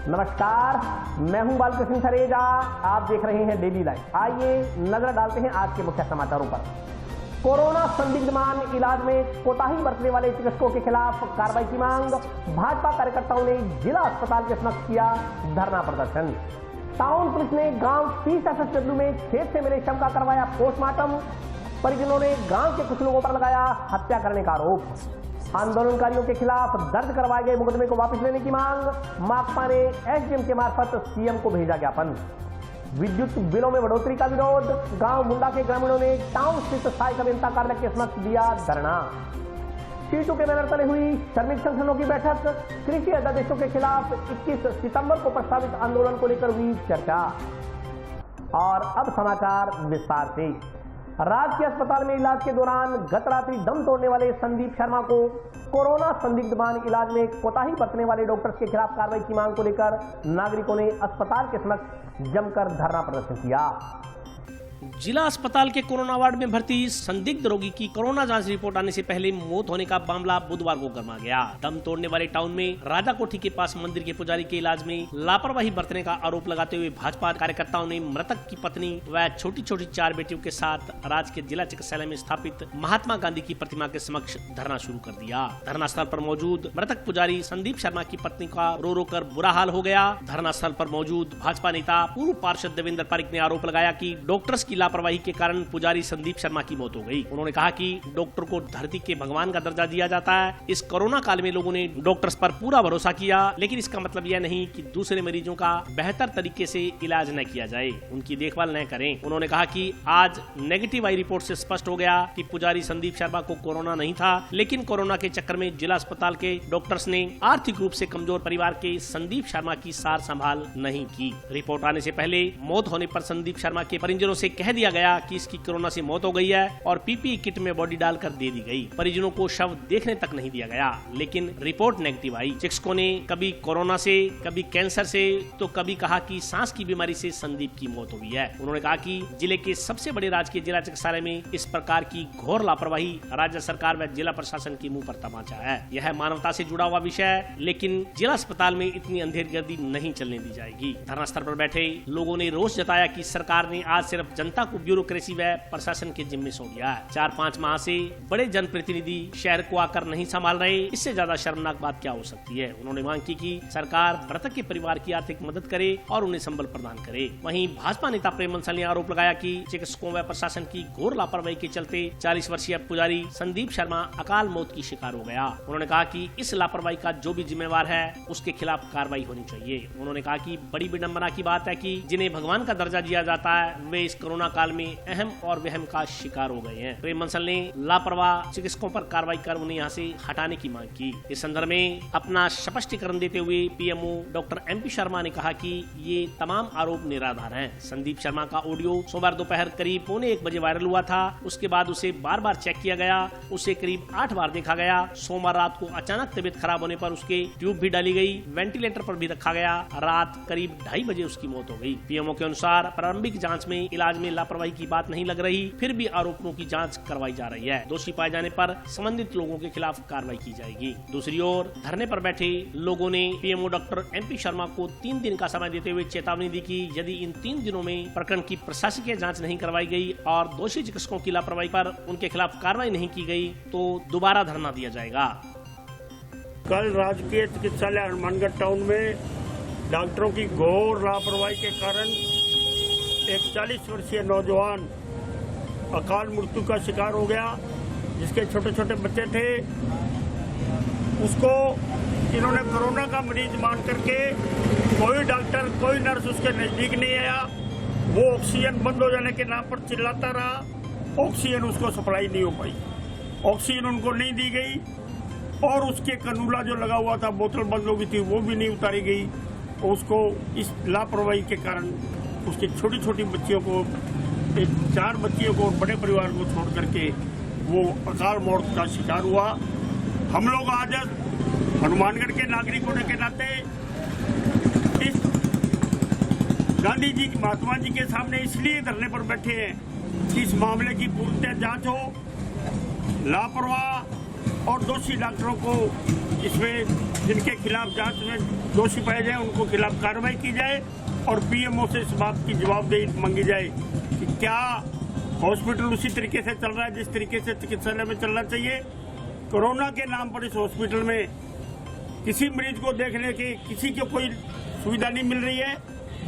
नमस्कार, मैं हूं बालकृष्ण सरेजा। आप देख रहे हैं डेली लाइव। आइए नजर डालते हैं आज के मुख्य समाचारों पर। कोरोना संदिग्धमान इलाज में कोताही बरतने वाले चिकित्सकों के खिलाफ कार्रवाई की मांग। भाजपा कार्यकर्ताओं ने जिला अस्पताल के समक्ष किया धरना प्रदर्शन। टाउन पुलिस ने गांव 30 SSW में खेत से मिले शव का करवाया पोस्टमार्टम। परिजनों ने गांव के कुछ लोगों पर लगाया हत्या करने का आरोप। आंदोलनकारियों के खिलाफ दर्ज करवाए गए मुकदमे को वापस लेने की मांग। माकपा ने SDM के मार्फत सीएम को भेजा ज्ञापन। विद्युत बिलों में बढ़ोतरी का विरोध। गांव मुंडा के ग्रामीणों ने टाउन स्थित सहायक अभियंता कार्यालय के समक्ष दिया धरना। सीटों के बैनर तले हुई श्रमिक संगठनों की बैठक। कृषि अध्यादेशों के खिलाफ 21 सितंबर को प्रस्तावित आंदोलन को लेकर हुई चर्चा। और अब समाचार विस्तार से। राजकीय अस्पताल में इलाज के दौरान गत रात्रि दम तोड़ने वाले संदीप शर्मा को कोरोना संदिग्धमान इलाज में कोताही बरतने वाले डॉक्टर्स के खिलाफ कार्रवाई की मांग को लेकर नागरिकों ने अस्पताल के समक्ष जमकर धरना प्रदर्शन किया। जिला अस्पताल के कोरोना वार्ड में भर्ती संदिग्ध रोगी की कोरोना जांच रिपोर्ट आने से पहले मौत होने का मामला बुधवार को गर्मा गया। दम तोड़ने वाले टाउन में राजा कोठी के पास मंदिर के पुजारी के इलाज में लापरवाही बरतने का आरोप लगाते हुए भाजपा कार्यकर्ताओं ने मृतक की पत्नी व छोटी छोटी 4 बेटियों के साथ राज्य के जिला चिकित्सालय में स्थापित महात्मा गांधी की प्रतिमा के समक्ष धरना शुरू कर दिया। धरना स्थल पर मौजूद मृतक पुजारी संदीप शर्मा की पत्नी का रो रो कर बुरा हाल हो गया। धरना स्थल पर मौजूद भाजपा नेता पूर्व पार्षद देवेंद्र पारिक ने आरोप लगाया कि डॉक्टर्स की लापरवाही के कारण पुजारी संदीप शर्मा की मौत हो गई। उन्होंने कहा कि डॉक्टर को धरती के भगवान का दर्जा दिया जाता है। इस कोरोना काल में लोगों ने डॉक्टर्स पर पूरा भरोसा किया, लेकिन इसका मतलब यह नहीं कि दूसरे मरीजों का बेहतर तरीके से इलाज न किया जाए, उनकी देखभाल न करें। उन्होंने कहा कि आज नेगेटिव आई रिपोर्ट से स्पष्ट हो गया कि पुजारी संदीप शर्मा को कोरोना नहीं था, लेकिन कोरोना के चक्कर में जिला अस्पताल के डॉक्टर्स ने आर्थिक रूप से कमजोर परिवार के संदीप शर्मा की सार संभाल नहीं की। रिपोर्ट आने से पहले मौत होने पर संदीप शर्मा के परिजनों से कह दिया गया कि इसकी कोरोना से मौत हो गई है और पीपीई किट में बॉडी डालकर दे दी गई। परिजनों को शव देखने तक नहीं दिया गया, लेकिन रिपोर्ट नेगेटिव आई। चिकित्सकों ने कभी कोरोना से, कभी कैंसर से, तो कभी कहा कि सांस की बीमारी से संदीप की मौत हुई है। उन्होंने कहा कि जिले के सबसे बड़े राजकीय जिला चिकित्सालय में इस प्रकार की घोर लापरवाही राज्य सरकार व जिला प्रशासन के मुंह पर तमाचा है। यह मानवता से जुड़ा हुआ विषय है, लेकिन जिला अस्पताल में इतनी अंधेरगर्दी नहीं चलने दी जाएगी। धरना स्थल पर बैठे लोगों ने रोष जताया कि सरकार ने आज सिर्फ जनता को ब्यूरोक्रेसी व प्रशासन के जिम्मे सौंप दिया है। 4-5 माह से बड़े जनप्रतिनिधि शहर को आकर नहीं संभाल रहे, इससे ज्यादा शर्मनाक बात क्या हो सकती है। उन्होंने मांग की कि सरकार मृतक के परिवार की आर्थिक मदद करे और उन्हें संबल प्रदान करे। वहीं भाजपा नेता प्रेम बंसल ने आरोप लगाया कि चिकित्सकों व प्रशासन की घोर लापरवाही के चलते 40 वर्षीय पुजारी संदीप शर्मा अकाल मौत की शिकार हो गया। उन्होंने कहा कि इस लापरवाही का जो भी जिम्मेवार है उसके खिलाफ कार्रवाई होनी चाहिए। उन्होंने कहा कि बड़ी विडंबना की बात है कि जिन्हें भगवान का दर्जा दिया जाता है वे इस कोरोना काल में अहम और वहम का शिकार हो गए हैं। प्रेम बंसल ने लापरवाह चिकित्सकों पर कार्रवाई कर उन्हें यहाँ से हटाने की मांग की। इस संदर्भ में अपना स्पष्टीकरण देते हुए पीएमओ डॉक्टर MP शर्मा ने कहा कि ये तमाम आरोप निराधार हैं। संदीप शर्मा का ऑडियो सोमवार दोपहर करीब 1:45 बजे वायरल हुआ था। उसके बाद उसे बार बार चेक किया गया, उसे करीब 8 बार देखा गया। सोमवार रात को अचानक तबीयत खराब होने पर उसके ट्यूब भी डाली गई, वेंटिलेटर पर भी रखा गया। रात करीब 2:30 बजे उसकी मौत हो गई। पीएमओ के अनुसार प्रारंभिक जांच में इलाज में लापरवाही की बात नहीं लग रही, फिर भी आरोपों की जांच करवाई जा रही है। दोषी पाए जाने पर संबंधित लोगों के खिलाफ कार्रवाई की जाएगी। दूसरी ओर धरने पर बैठे लोगों ने पीएमओ डॉक्टर MP शर्मा को 3 दिन का समय देते हुए चेतावनी दी कि यदि इन 3 दिनों में प्रकरण की प्रशासकीय जांच नहीं करवाई गई और दोषी चिकित्सकों की लापरवाही पर उनके खिलाफ कार्रवाई नहीं की गई तो दोबारा धरना दिया जाएगा। कल राजकीय चिकित्सालय हनुमानगढ़ टाउन में डॉक्टरों की घोर लापरवाही के कारण एक 40 वर्षीय नौजवान अकाल मृत्यु का शिकार हो गया, जिसके छोटे छोटे बच्चे थे। उसको इन्होंने कोरोना का मरीज मान करके कोई डॉक्टर, कोई नर्स उसके नजदीक नहीं आया। वो ऑक्सीजन बंद हो जाने के नाम पर चिल्लाता रहा। ऑक्सीजन उसको सप्लाई नहीं हो पाई, ऑक्सीजन उनको नहीं दी गई और उसके कनूला जो लगा हुआ था, बोतल बंद हो गई थी, वो भी नहीं उतारी गई। उसको इस लापरवाही के कारण उसकी छोटी छोटी बच्चियों को, 4 बच्चियों को और बड़े परिवार को छोड़ करके वो अकाल मौत का शिकार हुआ। हम लोग आज हनुमानगढ़ के नागरिक होने के नाते इस गांधी जी, महात्मा जी के सामने इसलिए धरने पर बैठे हैं कि इस मामले की पूर्णतः जांच हो। लापरवाह और दोषी डॉक्टरों को इसमें जिनके खिलाफ जांच में दोषी पाए जाए उनको खिलाफ कार्रवाई की जाए और पीएमओ से इस बात की जवाबदेही मांगी जाए कि क्या हॉस्पिटल उसी तरीके से चल रहा है जिस तरीके से चिकित्सालय में चलना चाहिए। कोरोना के नाम पर इस हॉस्पिटल में किसी मरीज को देखने की किसी को कोई सुविधा नहीं मिल रही है।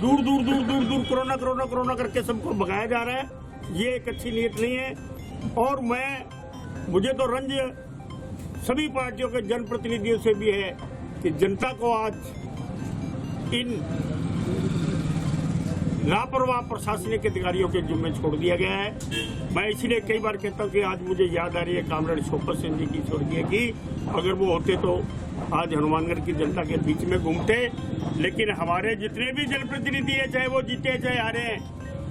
दूर दूर दूर दूर दूर कोरोना कोरोना कोरोना करके सबको भगाया जा रहा है। ये एक अच्छी नीयत नहीं है। और मुझे तो रंज सभी पार्टियों के जनप्रतिनिधियों से भी है कि जनता को आज इन लापरवाह प्रशासनिक अधिकारियों के जिम्मे छोड़ दिया गया है। मैं इसलिए कई बार कहता हूँ कि आज मुझे याद आ रही है कामरेड शोकत सिंह जी की स्वर्गीय की। अगर वो होते तो आज हनुमानगढ़ की जनता के बीच में घूमते। लेकिन हमारे जितने भी जनप्रतिनिधि है, चाहे वो जीते चाहे हारे हैं,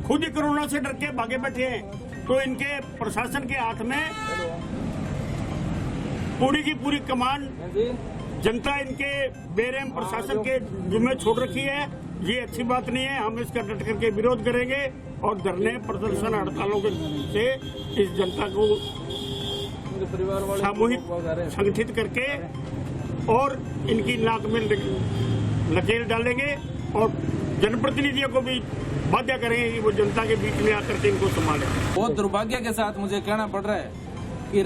खुद ही कोरोना से डर के भागे बैठे हैं। तो इनके प्रशासन के हाथ में पूरी की पूरी कमान जनता इनके बेरहम प्रशासन के जिम्मे छोड़ रखी है। ये अच्छी बात नहीं है। हम इसका डट करके विरोध करेंगे और धरने प्रदर्शन हड़तालों से इस जनता को सामूहिक संगठित करके और इनकी नाक में नकेल डालेंगे और जनप्रतिनिधियों को भी बाध्य करेंगे कि वो जनता के बीच में आकर के इनको संभालें। बहुत दुर्भाग्य के साथ मुझे कहना पड़ रहा है कि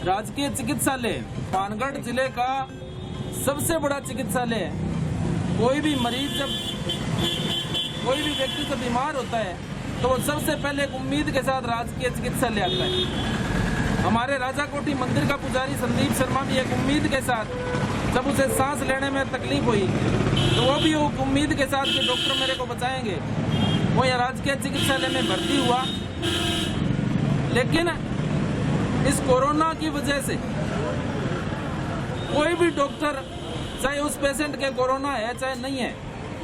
राजकीय चिकित्सालय मानगढ़ जिले का सबसे बड़ा चिकित्सालय है। कोई भी व्यक्ति जब बीमार होता है तो वो सबसे पहले एक उम्मीद के साथ राजकीय चिकित्सालय आता है। हमारे राजाकोठी मंदिर का पुजारी संदीप शर्मा भी एक उम्मीद के साथ, जब उसे सांस लेने में तकलीफ हुई तो वो भी एक उम्मीद के साथ कि डॉक्टर मेरे को बचाएंगे, वो यहाँ राजकीय चिकित्सालय में भर्ती हुआ। लेकिन इस कोरोना की वजह से कोई भी डॉक्टर, चाहे उस पेशेंट के कोरोना है चाहे नहीं है,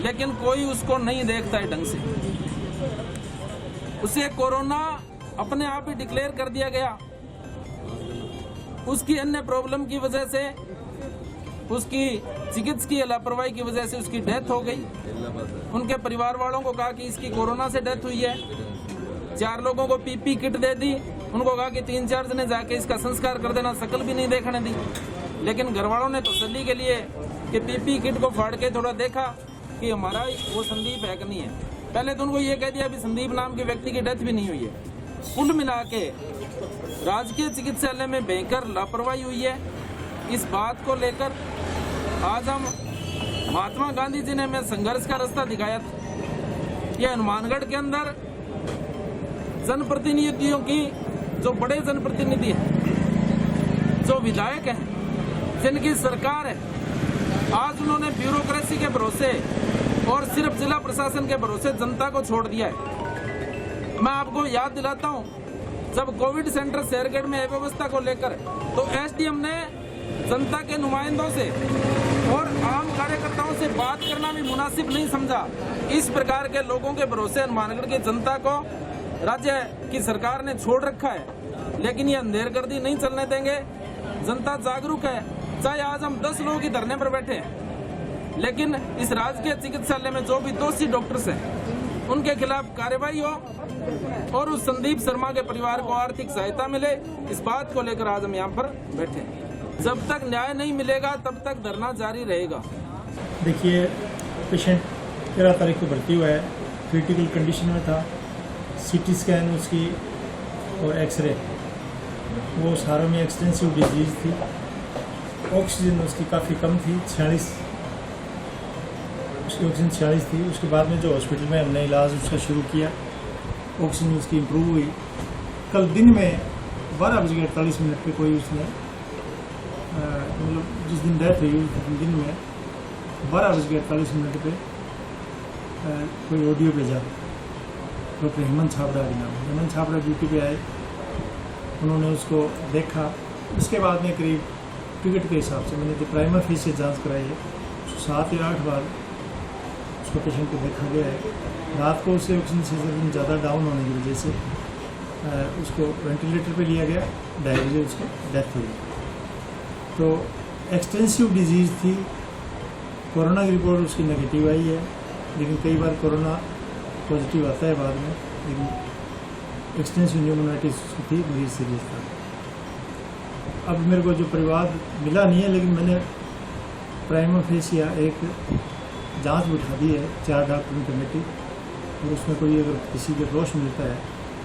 लेकिन कोई उसको नहीं देखता है ढंग से। उसे कोरोना अपने आप ही डिक्लेयर कर दिया गया। उसकी अन्य प्रॉब्लम की वजह से, उसकी चिकित्सकीय लापरवाही की वजह से उसकी डेथ हो गई। उनके परिवार वालों को कहा कि इसकी कोरोना से डेथ हुई है। 4 लोगों को पीपी किट दे दी। उनको कहा कि 3-4 जने जाके इसका संस्कार कर देना, शकल भी नहीं देखने दी। लेकिन घर वालों ने तसल्ली के लिए कि पीपी किट को फाड़ के थोड़ा देखा कि हमारा वो संदीप है कि नहीं है। पहले तो उनको ये कह दिया अभी संदीप नाम के व्यक्ति की डेथ भी नहीं हुई है। कुल मिला के राजकीय चिकित्सालय में भयंकर लापरवाही हुई है। इस बात को लेकर आज हम महात्मा गांधी जी ने हमें संघर्ष का रास्ता दिखाया था। यह हनुमानगढ़ के अंदर जनप्रतिनिधियों की, जो बड़े जनप्रतिनिधि हैं, जो विधायक हैं, जिनकी सरकार है, आज उन्होंने ब्यूरोक्रेसी के भरोसे और सिर्फ जिला प्रशासन के भरोसे जनता को छोड़ दिया है। मैं आपको याद दिलाता हूं, जब कोविड सेंटर शेरगढ़ में अव्यवस्था को लेकर तो एसडीएम ने जनता के नुमाइंदों से और आम कार्यकर्ताओं से बात करना भी मुनासिब नहीं समझा। इस प्रकार के लोगों के भरोसे हनुमानगढ़ की जनता को राज्य की सरकार ने छोड़ रखा है। लेकिन ये अंधेरगर्दी नहीं चलने देंगे। जनता जागरूक है। चाहे आज हम 10 लोगों की धरने पर बैठे हैं, लेकिन इस राजकीय चिकित्सालय में जो भी दोषी डॉक्टर्स हैं उनके खिलाफ कार्रवाई हो और उस संदीप शर्मा के परिवार को आर्थिक सहायता मिले, इस बात को लेकर आज हम यहाँ पर बैठे हैं। जब तक न्याय नहीं मिलेगा तब तक धरना जारी रहेगा। देखिए, पेशेंट 13 तारीख को भर्ती हुआ है, क्रिटिकल कंडीशन में था। सीटी स्कैन उसकी और एक्सरे, वो सारों में एक्सटेंसिव डिजीज थी। ऑक्सीजन उसकी काफ़ी कम थी, 46, उसकी ऑक्सीजन 46 थी। उसके बाद में जो हॉस्पिटल में हमने इलाज उसका शुरू किया, ऑक्सीजन उसकी इम्प्रूव हुई। कल दिन में 12:48 पे कोई उसने मतलब जिस दिन डेथ हुई उस दिन में 12:48 पे कोई ऑडियो भेजा। डॉक्टर हेमंत छाबड़ा के नाम, हेमंत छाबड़ा ड्यूटी पे आए, उन्होंने उसको देखा। उसके बाद में करीब टिकट के हिसाब से मैंने तो प्राइमर फेस से जांच कराई है, 7 या 8 बार उसको पेशेंट को देखा गया है। रात को उससे ऑक्सीजन सेचुरेशन ज़्यादा डाउन होने की वजह से उसको वेंटिलेटर पे लिया गया, 2:30 बजे उसको डेथ हुई। तो एक्सटेंसिव डिजीज़ थी। कोरोना की रिपोर्ट उसकी नेगेटिव आई है, लेकिन कई बार कोरोना पॉजिटिव आता है बाद में, लेकिन एक्सटेंसिव न्यूमोनाइटिस उसकी थी, मरीज सीरियस था। अब मेरे को जो परिवार मिला नहीं है, लेकिन मैंने प्राइमा फेसिया एक जांच बिठा दी है 4 डॉक्टरों की कमेटी, और उसमें कोई अगर किसी को दोष मिलता है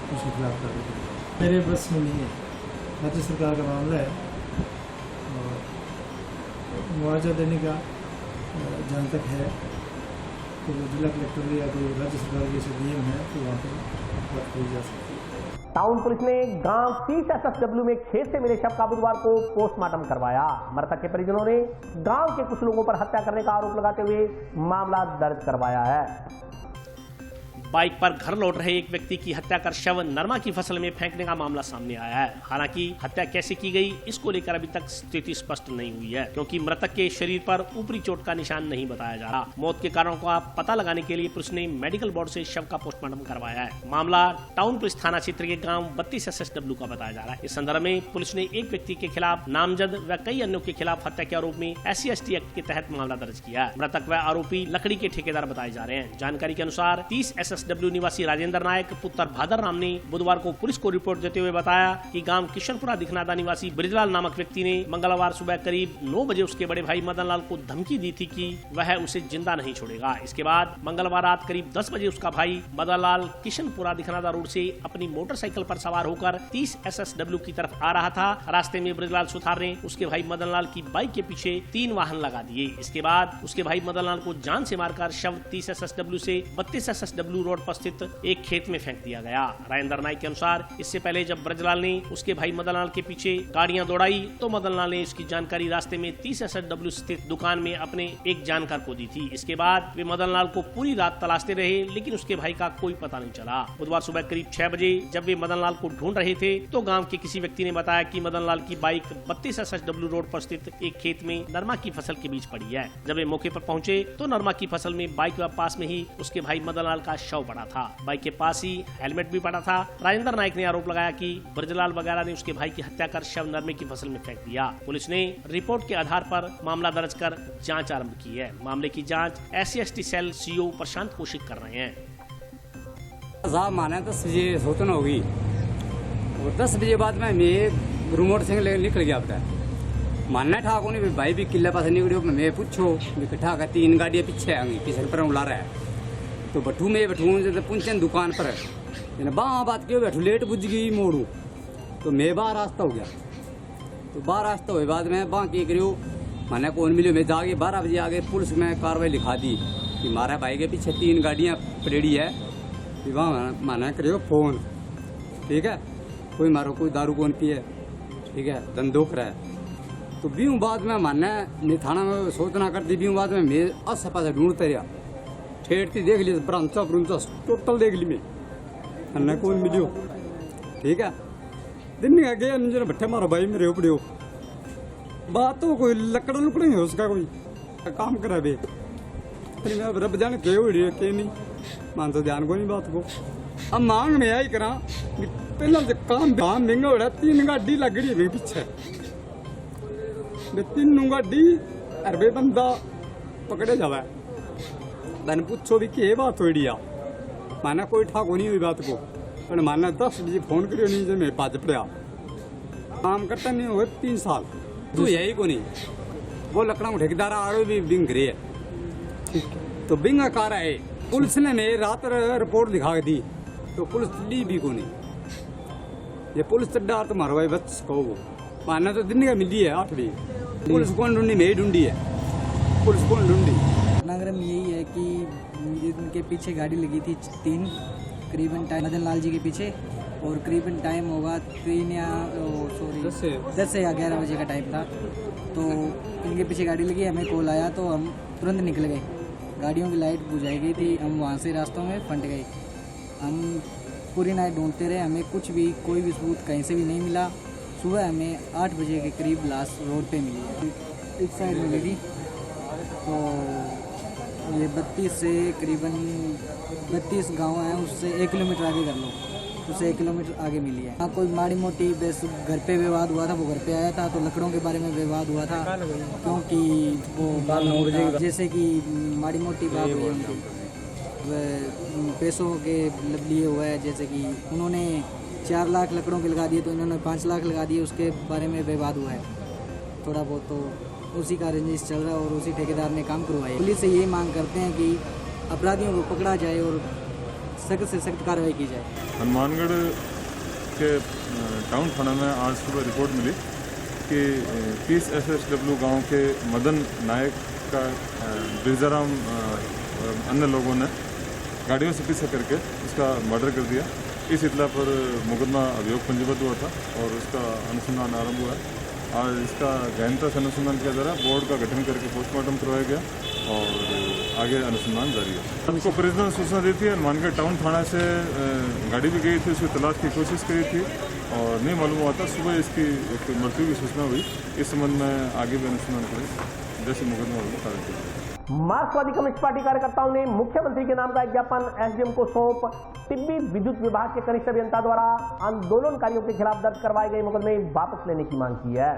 तो उसके खिलाफ कार्रवाई करेगी। मेरे बस में नहीं है, राज्य सरकार का मामला है, और मुआवजा देने का जहाँ तक है तो जिला कलेक्टर या कोई राज्य सरकार के जैसे नियम है तो वहाँ पर बात करी जा सकती है। टाउन पुलिस ने गांव 30 SSW में खेत से मिले शव का बुधवार को पोस्टमार्टम करवाया। मृतक के परिजनों ने गांव के कुछ लोगों पर हत्या करने का आरोप लगाते हुए मामला दर्ज करवाया है। बाइक पर घर लौट रहे एक व्यक्ति की हत्या कर शव नरमा की फसल में फेंकने का मामला सामने आया है। हालांकि हत्या कैसे की गई इसको लेकर अभी तक स्थिति स्पष्ट नहीं हुई है, क्योंकि मृतक के शरीर पर ऊपरी चोट का निशान नहीं बताया जा रहा। मौत के कारणों का पता लगाने के लिए पुलिस ने मेडिकल बोर्ड से शव का पोस्टमार्टम करवाया है। मामला टाउन पुलिस थाना क्षेत्र के गाँव 32 SSW का बताया जा रहा है। इस संदर्भ में पुलिस ने एक व्यक्ति के खिलाफ नामजद व कई अन्यों के खिलाफ हत्या के आरोप में SC/ST एक्ट के तहत मामला दर्ज किया है। मृतक व आरोपी लकड़ी के ठेकेदार बताए जा रहे हैं। जानकारी के अनुसार 30 SSW निवासी राजेंद्र नायक पुत्र भादर राम ने बुधवार को पुलिस को रिपोर्ट देते हुए बताया कि गांव किशनपुरा दिखनादा निवासी ब्रिजलाल नामक व्यक्ति ने मंगलवार सुबह करीब 9 बजे उसके बड़े भाई मदनलाल को धमकी दी थी कि वह उसे जिंदा नहीं छोड़ेगा। इसके बाद मंगलवार रात करीब 10 बजे उसका भाई मदनलाल किशनपुरा दिखनादा रोड से अपनी मोटरसाइकिल पर सवार होकर 30 SSW की तरफ आ रहा था। रास्ते में ब्रिजलाल सुथार ने उसके भाई मदनलाल की बाइक के पीछे 3 वाहन लगा दिए। इसके बाद उसके भाई मदनलाल को जान से मारकर शव 30 SSW से 32 SSW रोड पर स्थित एक खेत में फेंक दिया गया। राजेंद्र नायक के अनुसार इससे पहले जब ब्रजलाल ने उसके भाई मदनलाल के पीछे गाड़ियां दौड़ाई तो मदनलाल ने उसकी जानकारी रास्ते में 30 SSW स्थित दुकान में अपने एक जानकार को दी थी। इसके बाद वे मदनलाल को पूरी रात तलाशते रहे, लेकिन उसके भाई का कोई पता नहीं चला। बुधवार सुबह करीब 6 बजे जब वे मदनलाल को ढूंढ रहे थे तो गाँव के किसी व्यक्ति ने बताया कि मदनलाल की बाइक 32 SSW रोड पर स्थित एक खेत में नरमा की फसल के बीच पड़ी है। जब वे मौके पर पहुंचे तो नरमा की फसल में बाइक व पास में ही उसके भाई मदनलाल का शव पड़ा था। बाइक के पास ही हेलमेट भी पड़ा था। राजेंद्र नायक ने आरोप लगाया कि ब्रजलाल वगैरह ने उसके भाई की हत्या कर शव नरमे की फसल में फेंक दिया। पुलिस ने रिपोर्ट के आधार पर मामला दर्ज कर जांच आरंभ की है। मामले की जांच SC/ST सेल CO प्रशांत कौशिक कर रहे हैं। साहब माने 10 बजे सूचना होगी और 10 बजे बाद में मैं रिमोट से निकल गया। अब मानना था को नहीं भाई भी किले पास निकलियो। मैं पूछो इकट्ठा का 3 गाड़ियाँ पीछे आएंगी, पीछे पर उड़ा रहा है तो बैठू में बैठू पुंचन दुकान पर बाँ बात क्यों बैठू लेट बुझ गई मोड़ू तो मैं बाहर रास्ता हो गया। तो बाहर रास्ता हुए बाद में बाँ की करियो मैंने कौन मिलो। मैं जाके 12 बजे आगे पुलिस में कार्रवाई लिखा दी कि हमारा भाई के पीछे 3 गाड़ियाँ परेड़ी है कि वहाँ माना करियो फ़ोन, ठीक है, कोई मारो कोई दारू कौन पिए, ठीक है, धंधो करा है। तो बीहू बाद में माने थाना में सूचना कर दी। बीहू बाद में मैं आस पास ढूंढते रहा, ठेठती देख ली, ब्रांचा ब्रुंचा टोटल देख ली मैं कौन मिलियो, ठीक है। दिन में गया निजर भट्टे मारो भाई मेरे उपड़ियो बात तो कोई लकड़ा लुकड़ा ही हो उसका कोई काम करा बे फिर मैं रब जाने के उड़ी के नहीं मान तो ध्यान को नहीं बात को। अब मांग में आई करा पहला जो काम महंगा हो रहा 3 गाड़ी लग रही है पीछे 3 गाड़ी अरबे बंदा पकड़े जावा मैंने पूछो भी के बात हो रही माना कोई ठाको नहीं हुई बात को पर माना 10 बजे फोन करियो नहीं जब मैं पाज पड़ा काम करता नहीं हुए 3 साल तो यही को नहीं वो लकड़ा में ठेकेदार आड़ो भी बिंग रही है तो बिंगा कार है। पुलिस ने मेरी रात रिपोर्ट लिखा दी तो पुलिस ली भी को नहीं। ये पुलिस चड्डा तो मारो भाई बच कहो माना तो दिन का मिली है 8 बजे पुलिस कौन ढूंढी मेरी ढूंढी है पुलिस कौन ढूंढी। नगर में यही है कि उनके पीछे गाड़ी लगी थी 3 करीबन टाइम मदन लाल जी के पीछे और करीबन टाइम होगा 3 या 10 से 11 बजे का टाइम था। तो इनके पीछे गाड़ी लगी, हमें कॉल आया तो हम तुरंत निकल गए। गाड़ियों की लाइट बुझाई गई थी, हम वहाँ से रास्तों में फंट गए। हम पूरी नाइट ढूंढते रहे, हमें कुछ भी कोई भी सबूत कहीं से भी नहीं मिला। सुबह हमें 8 बजे के करीब लाश रोड पे मिली, इस साइड मिली थी। तो ये 32 से करीबन 32 गांव हैं, उससे 1 किलोमीटर आगे कर लो, उससे 1 किलोमीटर आगे मिली है। हाँ कोई माड़ी मोटी बस घर पे विवाद हुआ था, वो घर पे आया था तो लकड़ों के बारे में विवाद हुआ था क्योंकि वो जैसे कि माड़ी मोटी बात हुई उनकी पैसों के लिए हुआ है। जैसे कि उन्होंने 4 लाख लकड़ों के लगा दिए, तो इन्होंने 5 लाख लगा दिए, उसके बारे में विवाद हुआ है थोड़ा बहुत, तो उसी का रंजिश चल रहा है और उसी ठेकेदार ने काम करवाया। पुलिस से ये मांग करते हैं कि अपराधियों को पकड़ा जाए और सख्त से सख्त कार्रवाई की जाए। हनुमानगढ़ के टाउन थाना में आज सुबह रिपोर्ट मिली कि 30 SSW गांव के मदन नायक का बिरजाराम अन्य लोगों ने गाड़ियों से पीछा करके उसका मर्डर कर दिया। इस इतला पर मुकदमा अभियोग पंजीबद्ध हुआ था और उसका अनुसंधान आरंभ हुआ है। आज इसका गहनता से अनुसंधान किया जा रहा है। बोर्ड का गठन करके पोस्टमार्टम करवाया गया और आगे अनुसंधान जारी है। हमको परिजनों ने सूचना दी थी, हनुमानगढ़ टाउन थाना से गाड़ी भी गई थी, उसकी तलाश की कोशिश करी थी और नहीं मालूम हुआ था। सुबह इसकी एक मृत्यु की सूचना हुई। इस संबंध में आगे भी अनुसंधान करें, जैसे मुकदमा होगा कार्य करें। मार्क्सवादी कम्युनिस्ट पार्टी कार्यकर्ताओं ने मुख्यमंत्री के नाम का एक ज्ञापन एसडीएम को सौंप टिब्बी विद्युत विभाग के कनिष्ठ अभियंता द्वारा आंदोलनकारियों के खिलाफ दर्ज करवाए गए मुकदमे वापस लेने की मांग की है।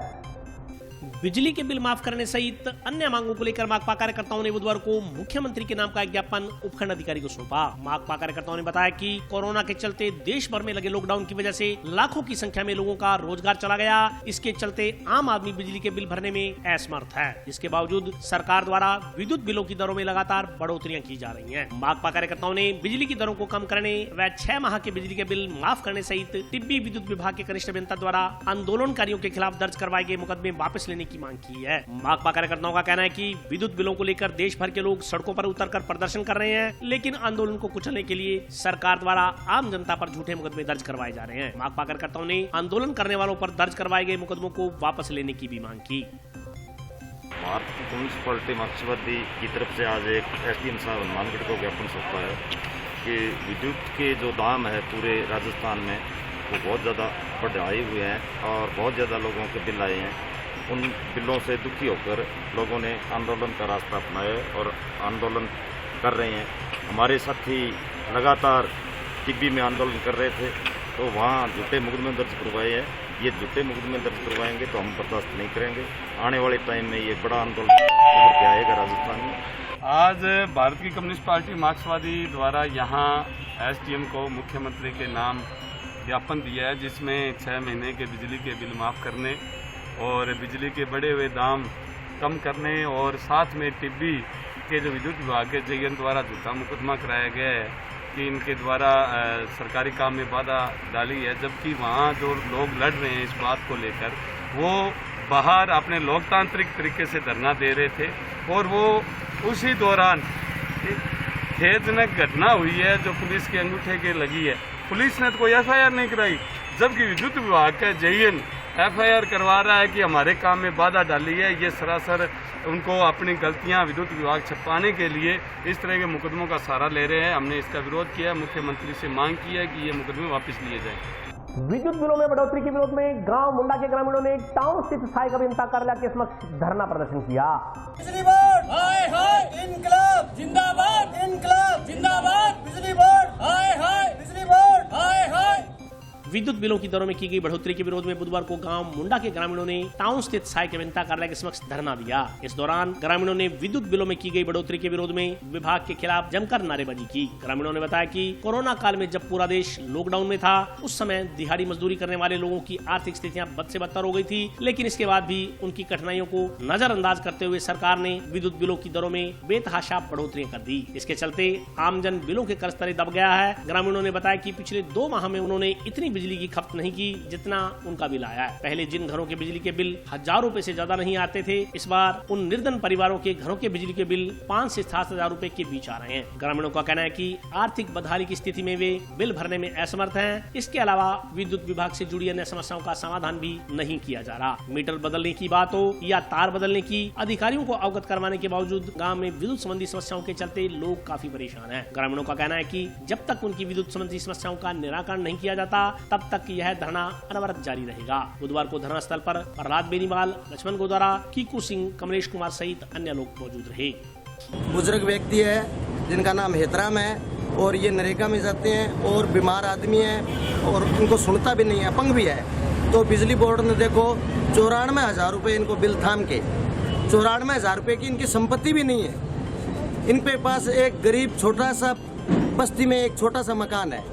बिजली के बिल माफ करने सहित अन्य मांगों को लेकर माकपा कार्यकर्ताओं ने बुधवार को मुख्यमंत्री के नाम का एक ज्ञापन उपखंड अधिकारी को सौंपा। माकपा कार्यकर्ताओं ने बताया कि कोरोना के चलते देश भर में लगे लॉकडाउन की वजह से लाखों की संख्या में लोगों का रोजगार चला गया। इसके चलते आम आदमी बिजली के बिल भरने में असमर्थ है। इसके बावजूद सरकार द्वारा विद्युत बिलों की दरों में लगातार बढ़ोतरियां की जा रही हैं। माकपा कार्यकर्ताओं ने बिजली की दरों को कम करने व 6 माह के बिजली के बिल माफ करने सहित टिब्बी विद्युत विभाग के कनिष्ठ अभियंता द्वारा आंदोलनकारियों के खिलाफ दर्ज करवाए गए मुकदमे वापस लेने की मांग की है। माकपा कार्यकर्ताओं का कहना है कि विद्युत बिलों को लेकर देश भर के लोग सड़कों पर उतरकर प्रदर्शन कर रहे हैं, लेकिन आंदोलन को कुचलने के लिए सरकार द्वारा आम जनता पर झूठे मुकदमे दर्ज करवाए जा रहे हैं। माकपा कार्यकर्ताओं ने आंदोलन करने वालों पर दर्ज करवाए गए मुकदमों को वापस लेने की भी मांग की। भारतीय कम्युनिस्ट पार्टी मार्क्सवादी की तरफ से आज एक एसडीएम साहब हनुमानगढ़ को ज्ञापन सौंपा है कि विद्युत के जो दाम है पूरे राजस्थान में वो बहुत ज़्यादा बढ़ाए हुए हैं और बहुत ज़्यादा लोगों के बिल आए हैं। उन बिलों से दुखी होकर लोगों ने आंदोलन का रास्ता अपनाया और आंदोलन कर रहे हैं। हमारे साथी लगातार टिब्बी में आंदोलन कर रहे थे, तो वहाँ झूठे मुकदमे दर्ज करवाए हैं। ये झूठे मुकदमे दर्ज करवाएंगे तो हम बर्दाश्त नहीं करेंगे। आने वाले टाइम में ये बड़ा आंदोलन उभर के आएगा राजस्थान में। आज भारतीय कम्युनिस्ट पार्टी मार्क्सवादी द्वारा यहाँ एसडीएम को मुख्यमंत्री के नाम ज्ञापन दिया है, जिसमें 6 महीने के बिजली के बिल माफ़ करने और बिजली के बढ़े हुए दाम कम करने और साथ में टिब्बी के जो विद्युत विभाग के जेईएन द्वारा झूठा मुकदमा कराया गया है कि इनके द्वारा सरकारी काम में बाधा डाली है, जबकि वहाँ जो लोग लड़ रहे हैं इस बात को लेकर वो बाहर अपने लोकतांत्रिक तरीके से धरना दे रहे थे और वो उसी दौरान खेदजनक घटना हुई है जो पुलिस के अंगूठे के लगी है। पुलिस ने तो कोई एफआईआर नहीं कराई, जबकि विद्युत विभाग का जेईएन एफआईआर करवा रहा है कि हमारे काम में बाधा डाली है। ये सरासर उनको अपनी गलतियां विद्युत विभाग छुपाने के लिए इस तरह के मुकदमों का सहारा ले रहे हैं। हमने इसका विरोध किया, मुख्यमंत्री से मांग की है कि ये मुकदमे वापस लिए जाएं। विद्युत बिलों में बढ़ोतरी के विरोध में गांव मुंडा के ग्रामीणों ने टाउन स्थित सहायक अभियंता कार्यालय के समक्ष धरना प्रदर्शन किया। बिजली बोर्ड हाय हाय, इनकलाब जिंदाबाद, इनकलाब जिंदाबाद, बिजली बोर्ड हाय हाय, बिजली बोर्ड हाय हाय। विद्युत बिलों की दरों में की गई बढ़ोतरी के विरोध में बुधवार को गांव मुंडा के ग्रामीणों ने टाउन स्थित सहायक अभियंता कार्यालय के समक्ष धरना दिया। इस दौरान ग्रामीणों ने विद्युत बिलों में की गई बढ़ोतरी के विरोध में विभाग के खिलाफ जमकर नारेबाजी की। ग्रामीणों ने बताया कि कोरोना काल में जब पूरा देश लॉकडाउन में था, उस समय दिहाड़ी मजदूरी करने वाले लोगों की आर्थिक स्थितियां बद से बदतर हो गई थी, लेकिन इसके बाद भी उनकी कठिनाइयों को नजरअंदाज करते हुए सरकार ने विद्युत बिलों की दरों में बेतहाशा बढ़ोतरी कर दी। इसके चलते आमजन बिलों के कर्ज तले दब गया है। ग्रामीणों ने बताया कि पिछले 2 माह में उन्होंने इतनी बिजली की खपत नहीं की जितना उनका बिल आया है। पहले जिन घरों के बिजली के बिल 1000 रुपए से ज्यादा नहीं आते थे, इस बार उन निर्धन परिवारों के घरों के बिजली के बिल 5 से 7,000 रुपए के बीच आ रहे हैं। ग्रामीणों का कहना है कि आर्थिक बदहाली की स्थिति में वे बिल भरने में असमर्थ हैं। इसके अलावा विद्युत विभाग से जुड़ी अन्य समस्याओं का समाधान भी नहीं किया जा रहा। मीटर बदलने की बात हो या तार बदलने की, अधिकारियों को अवगत करवाने के बावजूद गाँव में विद्युत संबंधी समस्याओं के चलते लोग काफी परेशान है। ग्रामीणों का कहना है कि जब तक उनकी विद्युत संबंधी समस्याओं का निराकरण नहीं किया जाता, तब तक यह धरना अनवरत जारी रहेगा। बुधवार को धरना स्थल पर प्रहलाद बेनीवाल, लक्ष्मण गोदारा, कीकू सिंह, कमलेश कुमार सहित अन्य लोग मौजूद रहे। बुजुर्ग व्यक्ति है जिनका नाम हेतराम है और ये नरेगा में जाते हैं और बीमार आदमी है और उनको सुनता भी नहीं है, अपंग भी है। तो बिजली बोर्ड ने देखो 94,000 रुपये इनको बिल थाम के, 94,000 रुपये की इनकी संपत्ति भी नहीं है। इनके पास एक गरीब छोटा सा बस्ती में एक छोटा सा मकान है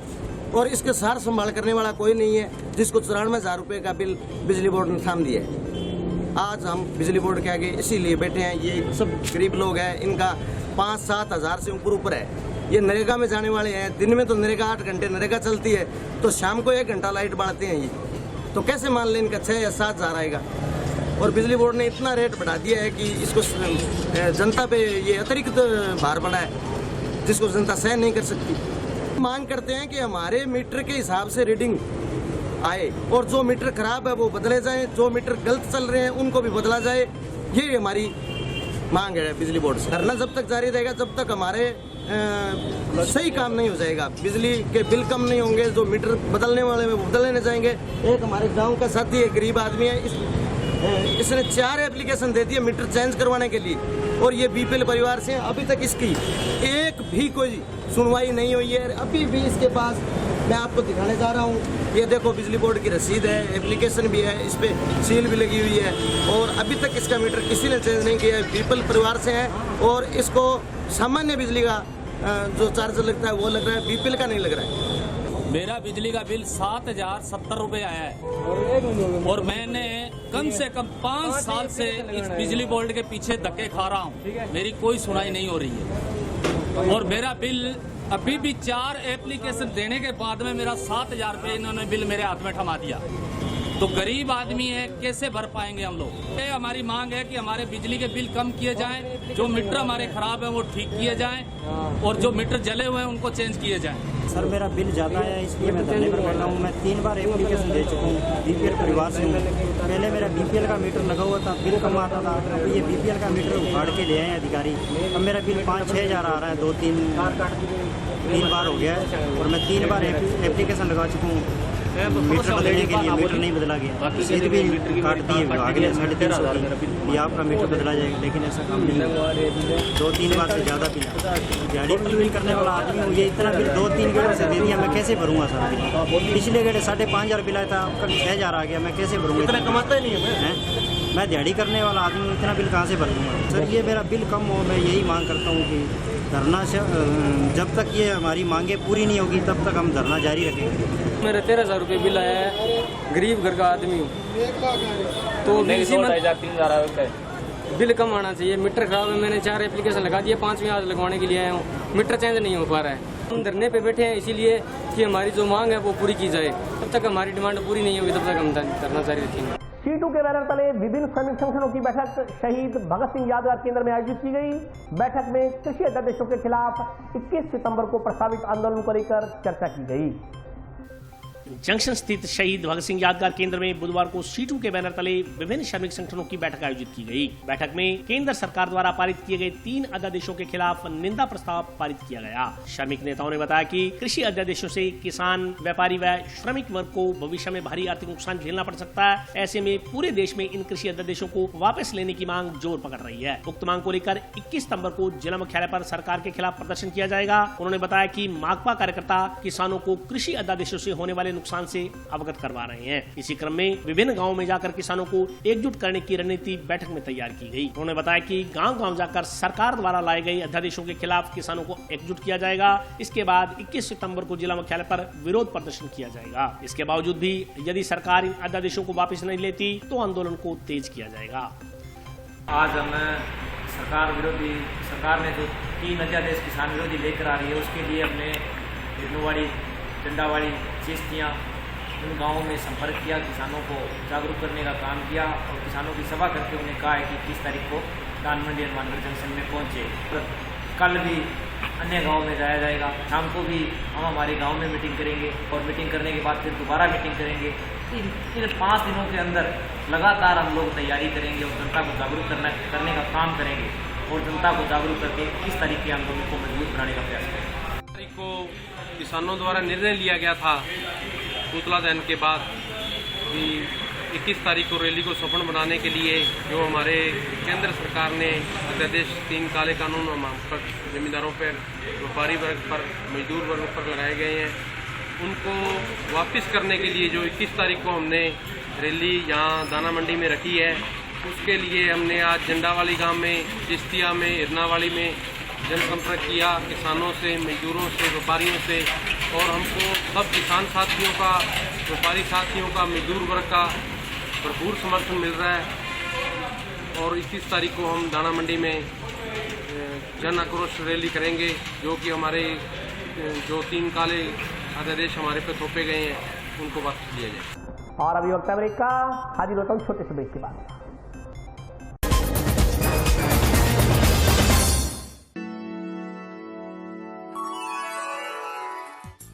और इसके सार संभाल करने वाला कोई नहीं है, जिसको 94,000 रुपये का बिल बिजली बोर्ड ने थाम दिया है। आज हम बिजली बोर्ड के आगे इसीलिए बैठे हैं, ये सब गरीब लोग हैं, इनका 5-7 हज़ार से ऊपर है। ये नरेगा में जाने वाले हैं, दिन में तो नरेगा 8 घंटे नरेगा चलती है, तो शाम को 1 घंटा लाइट बांटते हैं ये, तो कैसे मान लें इनका 6 या 7 हज़ार आएगा। और बिजली बोर्ड ने इतना रेट बढ़ा दिया है कि इसको जनता पे ये अतिरिक्त भार पड़ा है, जिसको जनता सहन नहीं कर सकती। मांग करते हैं कि हमारे मीटर के हिसाब से रीडिंग आए और जो मीटर खराब है वो बदले जाए, जो मीटर गलत चल रहे हैं उनको भी बदला जाए, ये हमारी मांग है बिजली बोर्ड से। धरना जब तक जारी रहेगा जब तक हमारे सही काम नहीं हो जाएगा, बिजली के बिल कम नहीं होंगे, जो मीटर बदलने वाले में बदलने नहीं जाएंगे। एक हमारे गांव का साथी एक गरीब आदमी है, इसने 4 एप्लीकेशन दे दिए मीटर चेंज करवाने के लिए, और ये बीपीएल परिवार से अभी तक इसकी एक भी कोई सुनवाई नहीं हुई है। अभी भी इसके पास मैं आपको दिखाने जा रहा हूँ, ये देखो बिजली बोर्ड की रसीद है, एप्लीकेशन भी है, इस पे सील भी लगी हुई है, और अभी तक इसका मीटर किसी ने चेंज नहीं किया है। बीपीएल परिवार से है और इसको सामान्य बिजली का जो चार्जर लगता है वो लग रहा है, बीपीएल का नहीं लग रहा है। मेरा बिजली का बिल 7,070 रुपये आया है और मैंने कम से कम 5 साल से इस बिजली बोर्ड के पीछे धक्के खा रहा हूँ, मेरी कोई सुनाई नहीं हो रही है। और मेरा बिल अभी भी 4 एप्लीकेशन देने के बाद में मेरा 7,000 रुपये इन्होंने बिल मेरे हाथ में थमा दिया। तो गरीब आदमी है, कैसे भर पाएंगे हम लोग। ये हमारी मांग है कि हमारे बिजली के बिल कम किए जाएं, जो मीटर हमारे खराब है वो ठीक किए जाएं और जो मीटर जले हुए हैं उनको चेंज किए जाएं। सर मेरा बिल ज़्यादा है इसलिए मैं धरने पर बैठा हूँ। मैं 3 बार एप्लीकेशन दे चुका हूँ, बीपीएल परिवार से हूँ। पहले मेरा बीपीएल का मीटर लगा हुआ था, बिल कम आता था, अभी ये बीपीएल का मीटर उखाड़ के ले आए हैं अधिकारी। अब मेरा बिल 5-6 हज़ार आ रहा है, 2-3 बार हो गया है और मैं 3 बार एप्लीकेशन लगा चुका हूँ मीटर बदलने के लिए। मीटर नहीं बदला गया, रसीद भी काट दी है विभाग ने 350 की, ये आपका मीटर बदला जाएगा, लेकिन ऐसा काम नहीं हुआ। 2-3 बार से ज़्यादा बिल, दिहाड़ी मजदूरी करने वाला आदमी हूँ, ये इतना बिल 2-3 गेड़ों से दे दिया, मैं कैसे भरूँगा सर बिल। पिछले गेड़े 5,500 बिल आया था, अब कल 6,000 आ गया, मैं कैसे भरूँगा। इतना कमाता ही नहीं है मैं दिहाड़ी करने वाला आदमी हूँ, इतना बिल कहाँ से भर दूँगा। सर ये मेरा बिल कम हो, मैं यही मांग करता हूँ कि धरना जब तक ये हमारी मांगे पूरी नहीं होगी तब तक हम धरना जारी रखेंगे। मेरा 13,000 रुपये बिल आया है, गरीब घर का आदमी हूँ, तो बिल कम आना चाहिए। मीटर खराब है, मैंने 4 एप्लीकेशन लगा दिए, 5वीं आज लगवाने के लिए आया हूँ, मीटर चेंज नहीं हो पा रहा है। हम धरने पे बैठे हैं इसीलिए कि हमारी जो मांग है वो पूरी की जाए, तब तक हमारी डिमांड पूरी नहीं होगी तब तक हम धरना जारी रखेंगे। C2 के बैनर तले विभिन्न श्रमिक संगठनों की बैठक शहीद भगत सिंह यादगार केंद्र में आयोजित की गई। बैठक में कृषि अध्यादेशों के खिलाफ 21 सितंबर को प्रस्तावित आंदोलन को लेकर चर्चा की गई। जंक्शन स्थित शहीद भगत सिंह यादगार केंद्र में बुधवार को C2 के बैनर तले विभिन्न श्रमिक संगठनों की बैठक आयोजित की गई। बैठक में केंद्र सरकार द्वारा पारित किए गए 3 अध्यादेशों के खिलाफ निंदा प्रस्ताव पारित किया गया। श्रमिक नेताओं ने बताया कि कृषि अध्यादेशों से किसान, व्यापारी व श्रमिक वर्ग को भविष्य में भारी आर्थिक नुकसान झेलना पड़ सकता है। ऐसे में पूरे देश में इन कृषि अध्यादेशों को वापस लेने की मांग जोर पकड़ रही है। उक्त मांग को लेकर 21 सितंबर को जिला मुख्यालय पर सरकार के खिलाफ प्रदर्शन किया जाएगा। उन्होंने बताया कि माकपा कार्यकर्ता किसानों को कृषि अध्यादेशों से होने वाले नुकसान से अवगत करवा रहे हैं। इसी क्रम में विभिन्न गांवों में जाकर किसानों को एकजुट करने की रणनीति बैठक में तैयार की गई। उन्होंने बताया कि गांव-गांव जाकर सरकार द्वारा लाए गए अध्यादेशों के खिलाफ किसानों को एकजुट किया जाएगा। इसके बाद 21 सितंबर को जिला मुख्यालय पर विरोध प्रदर्शन किया जाएगा। इसके बावजूद भी यदि सरकार इन अध्यादेशों को वापस नहीं लेती तो आंदोलन को तेज किया जाएगा। आज हम सरकार ने जो 3 अध्यादेश किसान विरोधी लेकर आ रही है उसके लिए हमने हिरनोवाड़ी, चंडावाड़ी, चिश्तियाँ उन गाँवों में संपर्क किया, किसानों को जागरूक करने का काम किया और किसानों की सभा करके उन्हें कहा है कि 21 तारीख को धान मंडी हनुमानगढ़ जंक्शन में पहुँचे। कल भी अन्य गाँव में जाया जाएगा। शाम को भी हम हमारे गाँव में मीटिंग करेंगे और मीटिंग करने के बाद फिर दोबारा मीटिंग करेंगे। इन 5 दिनों के अंदर लगातार हम लोग तैयारी करेंगे और जनता को जागरूक करने का काम करेंगे और जनता को जागरूक करके 21 तारीख के आंदोलन को मजबूत बनाने का प्रयास करेंगे। तारीख को किसानों द्वारा निर्णय लिया गया था पुतला दहन के बाद कि 21 तारीख को रैली को सफल बनाने के लिए जो हमारे केंद्र सरकार ने अध्यादेश 3 काले कानून पर जमींदारों पर, व्यापारी वर्ग पर, मजदूर वर्ग पर लगाए गए हैं उनको वापस करने के लिए जो 21 तारीख को हमने रैली यहाँ दाना मंडी में रखी है, उसके लिए हमने आज झंडावाली गांव में, चिश्तिया में, हिरनावाड़ी में जनसंपर्क किया। किसानों से, मजदूरों से, व्यापारियों से और हमको सब किसान साथियों का, व्यापारी साथियों का, मजदूर वर्ग का भरपूर समर्थन मिल रहा है। और 21 तारीख को हम दाना मंडी में जन आक्रोश रैली करेंगे, जो कि हमारे जो 3 काले अध्यादेश हमारे पे थोपे गए हैं उनको वापस लिया जाए। और अभी वक्त ब्रेक का, हाजिर होता हूँ छोटे से ब्रेक के बाद।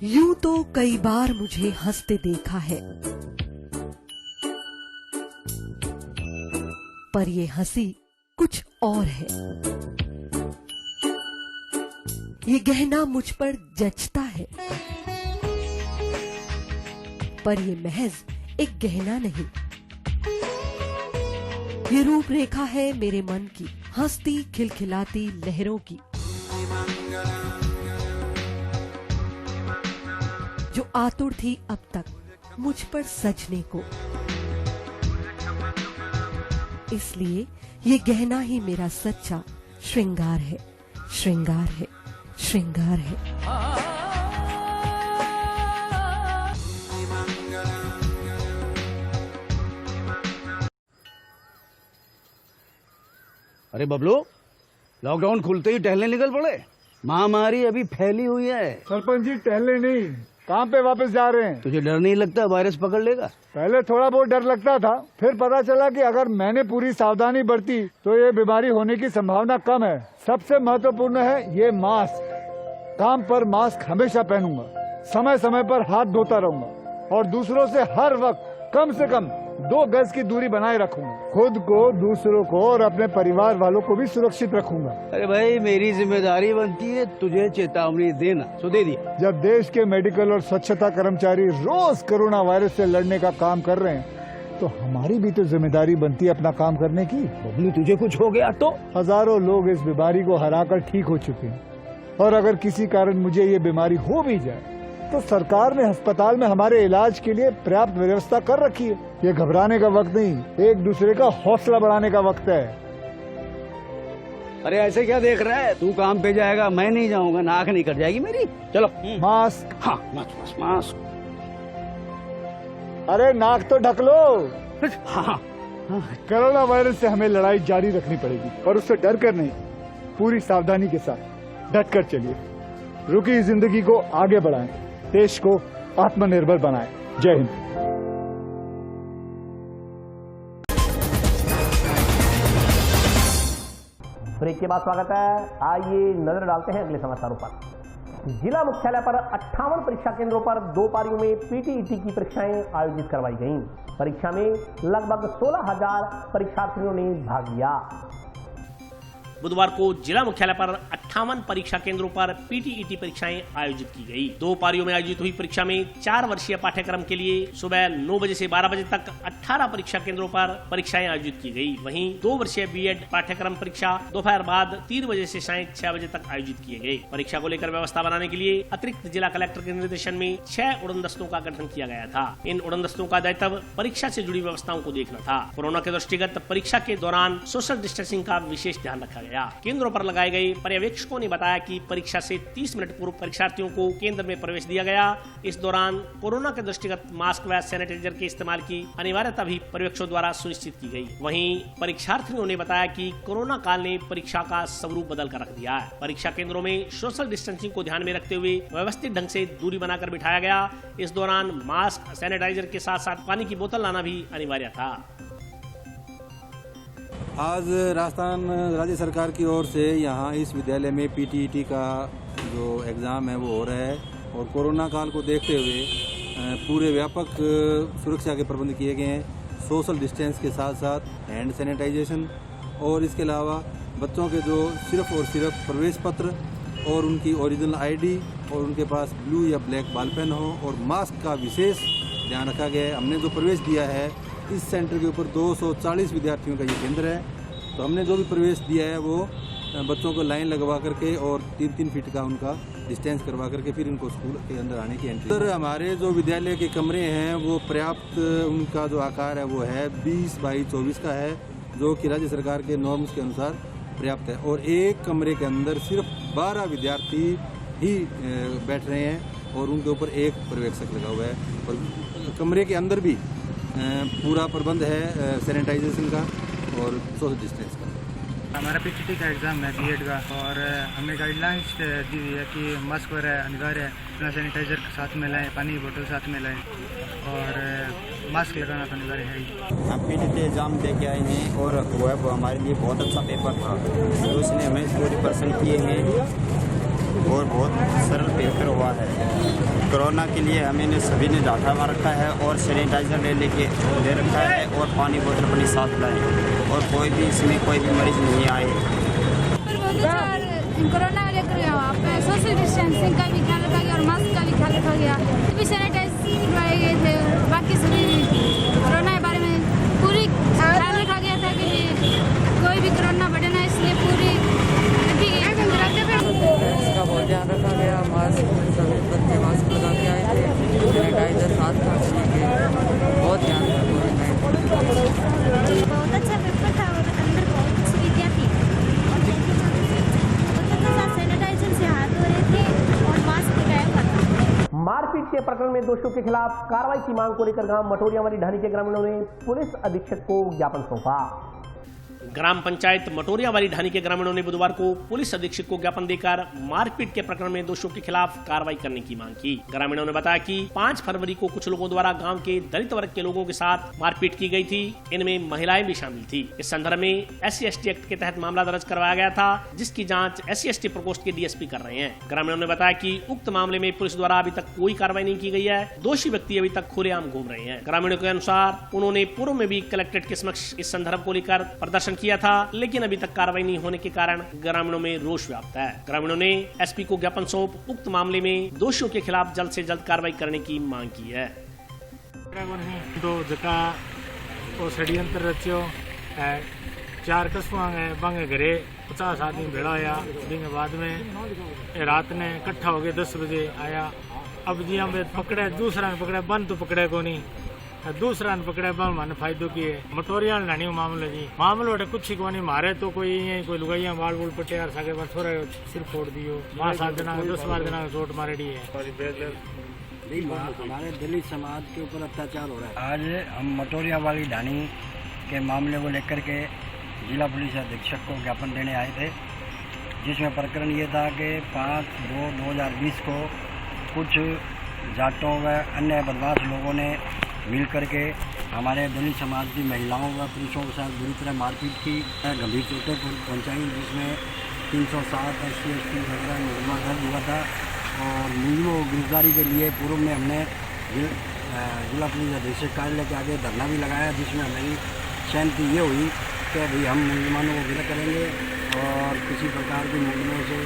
यूं तो कई बार मुझे हंसते देखा है, पर ये हंसी कुछ और है। ये गहना मुझ पर जचता है, पर ये महज एक गहना नहीं, ये रूपरेखा है मेरे मन की, हंसती खिलखिलाती लहरों की, जो आतुर थी अब तक मुझ पर सजने को। इसलिए ये गहना ही मेरा सच्चा श्रृंगार है, श्रृंगार है, श्रृंगार है। अरे बबलू, लॉकडाउन खुलते ही टहलने निकल पड़े। महामारी अभी फैली हुई है। सरपंच जी, टहलने नहीं, कहाँ पे वापस जा रहे हैं? तुझे डर नहीं लगता वायरस पकड़ लेगा? पहले थोड़ा बहुत डर लगता था, फिर पता चला कि अगर मैंने पूरी सावधानी बरती तो ये बीमारी होने की संभावना कम है। सबसे महत्वपूर्ण है ये मास्क। काम पर मास्क हमेशा पहनूंगा, समय समय पर हाथ धोता रहूंगा और दूसरों से हर वक्त कम से कम 2 गज की दूरी बनाए रखूंगा। खुद को, दूसरों को और अपने परिवार वालों को भी सुरक्षित रखूंगा। अरे भाई, मेरी जिम्मेदारी बनती है तुझे चेतावनी देना, तो दे दिया। जब देश के मेडिकल और स्वच्छता कर्मचारी रोज कोरोना वायरस से लड़ने का काम कर रहे हैं, तो हमारी भी तो जिम्मेदारी बनती है अपना काम करने की। बबलू, तुझे कुछ हो गया तो? हजारों लोग इस बीमारी को हराकर ठीक हो चुके हैं, और अगर किसी कारण मुझे ये बीमारी हो भी जाए तो सरकार ने अस्पताल में हमारे इलाज के लिए पर्याप्त व्यवस्था कर रखी है। ये घबराने का वक्त नहीं, एक दूसरे का हौसला बढ़ाने का वक्त है। अरे ऐसे क्या देख रहा है? तू काम पे जाएगा, मैं नहीं जाऊंगा, नाक नहीं कट जाएगी मेरी। चलो मास्क। हाँ, मास्क मास्क। अरे नाक तो ढक लो। हाँ। कोरोना वायरस से हमें लड़ाई जारी रखनी पड़ेगी, और उससे डर कर नहीं, पूरी सावधानी के साथ डट कर चलिए। रुकी जिंदगी को आगे बढ़ाएं, देश को आत्मनिर्भर बनाएं। जय हिंद। ब्रेक के बाद स्वागत है। आइए नजर डालते हैं अगले समाचारों पर। जिला मुख्यालय पर 58 परीक्षा केंद्रों पर 2 पारियों में पीटीईटी की परीक्षाएं आयोजित करवाई गईं। परीक्षा में लगभग 16,000 परीक्षार्थियों ने भाग लिया। बुधवार को जिला मुख्यालय पर 58 परीक्षा केंद्रों पर पीटीईटी परीक्षाएं आयोजित की गई। 2 पारियों में आयोजित हुई परीक्षा में 4 वर्षीय पाठ्यक्रम के लिए सुबह 9 बजे से 12 बजे तक 18 परीक्षा केंद्रों पर परीक्षाएं आयोजित की गई। वहीं 2 वर्षीय बीएड पाठ्यक्रम परीक्षा दोपहर बाद 3 बजे से सायं 6 बजे तक आयोजित किए गए। परीक्षा को लेकर व्यवस्था बनाने के लिए अतिरिक्त जिला कलेक्टर के निर्देशन में 6 उड़न दस्तों का गठन किया गया था। इन उड़न दस्तों का दायित्व परीक्षा से जुड़ी व्यवस्थाओं को देखना था। कोरोना के दृष्टिगत परीक्षा के दौरान सोशल डिस्टेंसिंग का विशेष ध्यान रखा गया। केंद्रों पर लगाए गए पर्यवेक्षकों ने बताया कि परीक्षा से 30 मिनट पूर्व परीक्षार्थियों को केंद्र में प्रवेश दिया गया। इस दौरान कोरोना के दृष्टिगत मास्क व सैनिटाइजर के इस्तेमाल की अनिवार्यता भी पर्यवेक्षकों द्वारा सुनिश्चित की गई। वहीं परीक्षार्थियों ने बताया कि कोरोना काल ने परीक्षा का स्वरूप बदल कर रख दिया है। परीक्षा केंद्रों में सोशल डिस्टेंसिंग को ध्यान में रखते हुए व्यवस्थित ढंग से दूरी बनाकर बिठाया गया। इस दौरान मास्क, सैनिटाइजर के साथ साथ पानी की बोतल लाना भी अनिवार्य था। आज राजस्थान राज्य सरकार की ओर से यहाँ इस विद्यालय में पीटीईटी का जो एग्ज़ाम है वो हो रहा है, और कोरोना काल को देखते हुए पूरे व्यापक सुरक्षा के प्रबंध किए गए हैं। सोशल डिस्टेंस के साथ साथ हैंड सैनिटाइजेशन, और इसके अलावा बच्चों के जो सिर्फ और सिर्फ प्रवेश पत्र और उनकी ओरिजिनल आईडी और उनके पास ब्लू या ब्लैक बॉल पेन हो, और मास्क का विशेष ध्यान रखा गया है। हमने जो प्रवेश दिया है इस सेंटर के ऊपर 240 विद्यार्थियों का ये केंद्र है, तो हमने जो भी प्रवेश दिया है वो बच्चों को लाइन लगवा करके और 3-3 फीट का उनका डिस्टेंस करवा करके फिर इनको स्कूल के अंदर आने की एंट्री। सर, हमारे जो विद्यालय के कमरे हैं वो पर्याप्त, उनका जो आकार है वो है 20 बाई 24 का है, जो कि राज्य सरकार के नॉर्म्स के अनुसार पर्याप्त है। और एक कमरे के अंदर सिर्फ 12 विद्यार्थी ही बैठ रहे हैं, और उनके ऊपर एक पर्यवेक्षक लगा हुआ है और कमरे के अंदर भी पूरा प्रबंध है सैनिटाइजेशन का और सोशल डिस्टेंस का। हमारा पीटीटी का एग्ज़ाम है बीएड का और हमें गाइडलाइंस दी हुई है कि मास्क वगैरह अनिवार्य है, अपना सैनिटाइज़र साथ में लाएं, पानी की बोतल साथ में लाएं और मास्क लगाना तो अनिवार्य है ही। हम पीटीटी एग्ज़ाम दे के आए हैं और वो हमारे लिए बहुत अच्छा पेपर था, तो उसने हमें 40% किए हैं और बहुत सरल पेपर हुआ है। कोरोना के लिए हमें सभी ने डाटा मार रखा है और सैनिटाइज़र ले रखा है और पानी बोतल अपनी साथ लाएं और कोई भी इसमें कोई भी मरीज नहीं आए। कोरोना को लेकर यहाँ पे सोशल डिस्टेंसिंग का भी ख्याल रखा गया और मास्क का भी ख्याल रखा गया, सभी सैनिटाइज करवाए गए थे और बाकी सभी कोरोना के बारे में पूरी ख्याल रखा गया था कि कोई भी कोरोना बढ़े ना, इसलिए पूरी इसका बहुत ध्यान रखा गया। मास्क सभी बच्चे मास्क लगा के आए थे, सैनिटाइजर साथ था, बहुत ध्यान रखा। बहुत अच्छा पेपर था और अंदर बहुत अच्छी विद्या थी। सैनिटाइजर से हाथ धो रहे थे और मास्क लगाया हुआ था। मारपीट के प्रकरण में दोषियों के खिलाफ कार्रवाई की मांग को लेकर गांव मटोरियावाली ढाणी के ग्रामीणों ने पुलिस अधीक्षक को ज्ञापन सौंपा। ग्राम पंचायत मटोरियावाली ढाणी के ग्रामीणों ने बुधवार को पुलिस अधीक्षक को ज्ञापन देकर मारपीट के प्रकरण में दोषियों के खिलाफ कार्रवाई करने की मांग की। ग्रामीणों ने बताया कि 5 फरवरी को कुछ लोगों द्वारा गांव के दलित वर्ग के लोगों के साथ मारपीट की गई थी, इनमें महिलाएं भी शामिल थी। इस संदर्भ में SC/ST एक्ट के तहत मामला दर्ज करवाया गया था, जिसकी जाँच SC/ST प्रकोष्ठ के DSP कर रहे हैं। ग्रामीणों ने बताया कि उक्त मामले में पुलिस द्वारा अभी तक कोई कार्रवाई नहीं की गई है, दोषी व्यक्ति अभी तक खुलेआम घूम रहे हैं। ग्रामीणों के अनुसार उन्होंने पूर्व में भी कलेक्ट्रेट के समक्ष इस संदर्भ को लेकर प्रदर्शन किया था, लेकिन अभी तक कार्रवाई नहीं होने के कारण ग्रामीणों में रोष व्याप्त है। ग्रामीणों ने SP को ज्ञापन सौंप उक्त मामले में दोषियों के खिलाफ जल्द से जल्द कार्रवाई करने की मांग की है। तो जका वो षड्यंत्र रचियो 4 कस्बा बांगे घरे 50 आदमी भेड़ा आया, दिन बाद में रात ने इकट्ठा हो गए 10 बजे आया। अब जी हम पकड़े, दूसरा ने पकड़े, बंद तो पकड़े को नहीं, दूसरा ने पकड़े बल मन फायदो किए। मटोरिया लानी मामलो जी मामलो अटे कुछ ही कोनी, मारे तो कोई लुगाइया बाल बुल पटे यार सागे पर थोड़ा सिर फोड़ दियो, 5-7 दिन 10-12 दिन चोट मारेडी है। हमारे दलित समाज के ऊपर अत्याचार हो रहा है। आज हम मटोरियावाली ढाणी के मामले को लेकर के जिला पुलिस अधीक्षक को ज्ञापन देने आए थे, जिसमें प्रकरण ये था कि 5/2/2020 को कुछ जाटों व अन्य बदमाश लोगों ने मिल करके हमारे दलित समाज की महिलाओं व पुरुषों के साथ बुरी तरह मारपीट की, गंभीर चोटें पहुँचाई, जिसमें 307 SC/ST वगैरह मुकदमा दर्ज हुआ था। और मुलजिमों को गिरफ्तारी के लिए पूर्व में हमने जिला पुलिस अधीक्षक कार्यालय के आगे धरना भी लगाया, जिसमें हमारी सहमति ये हुई कि भाई हम मुलजिमानों को गिरफ्तार करेंगे और किसी प्रकार के मुकदमों से